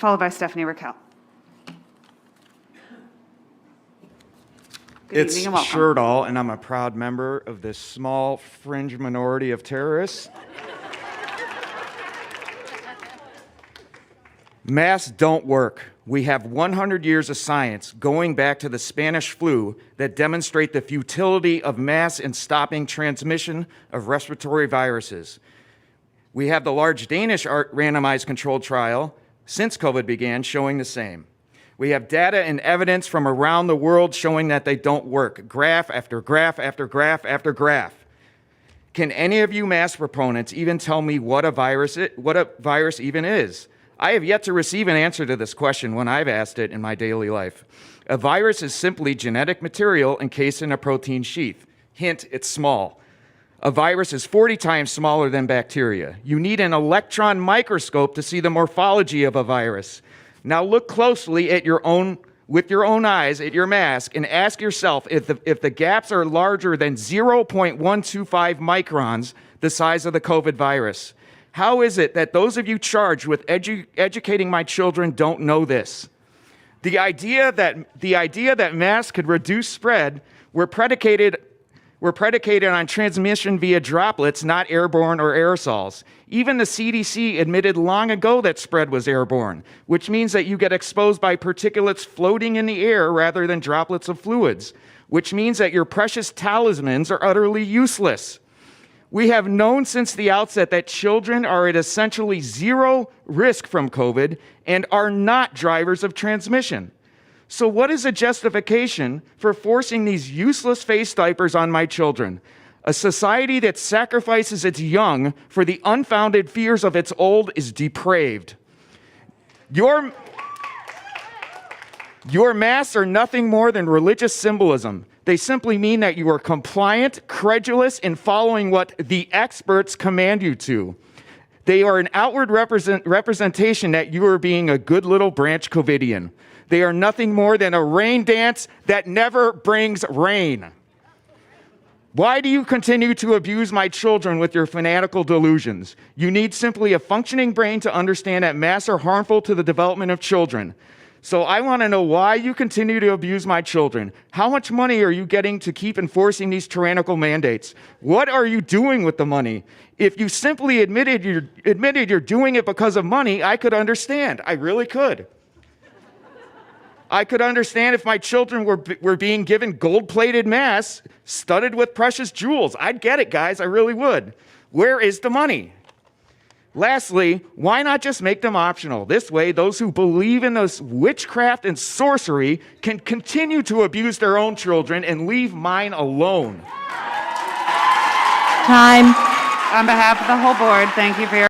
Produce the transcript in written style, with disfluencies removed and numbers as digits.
followed by Stephanie Raquel. Good It's evening and welcome. Sherdahl, and I'm a proud member of this small fringe minority of terrorists. Masks don't work. We have 100 years of science going back to the Spanish flu that demonstrate the futility of masks in stopping transmission of respiratory viruses. We have the large Danish randomized controlled trial since COVID began showing the same. We have data and evidence from around the world showing that they don't work, graph after graph after graph after graph. Can any of you mask proponents even tell me what a virus even is? I have yet to receive an answer to this question when I've asked it in my daily life. A virus is simply genetic material encased in a protein sheath. Hint, it's small. A virus is 40 times smaller than bacteria. You need an electron microscope to see the morphology of a virus. Now look closely at with your own eyes at your mask and ask yourself if the gaps are larger than 0.125 microns, the size of the COVID virus. How is it that those of you charged with educating my children don't know this? The idea that masks could reduce spread were predicated on transmission via droplets, not airborne or aerosols. Even the CDC admitted long ago that spread was airborne, which means that you get exposed by particulates floating in the air rather than droplets of fluids, which means that your precious talismans are utterly useless. We have known since the outset that children are at essentially zero risk from COVID and are not drivers of transmission. So what is the justification for forcing these useless face diapers on my children? A society that sacrifices its young for the unfounded fears of its old is depraved. Your masks are nothing more than religious symbolism. They simply mean that you are compliant, credulous, and following what the experts command you to. They are an outward representation that you are being a good little branch Covidian. They are nothing more than a rain dance that never brings rain. Why do you continue to abuse my children with your fanatical delusions? You need simply a functioning brain to understand that masks are harmful to the development of children. So I want to know why you continue to abuse my children. How much money are you getting to keep enforcing these tyrannical mandates? What are you doing with the money? If you simply admitted you're doing it because of money, I could understand. I really could. I could understand if my children were being given gold-plated masks studded with precious jewels. I'd get it, guys. I really would. Where is the money? Lastly, why not just make them optional? This way, those who believe in this witchcraft and sorcery can continue to abuse their own children and leave mine alone. Time. On behalf of the whole board, thank you for your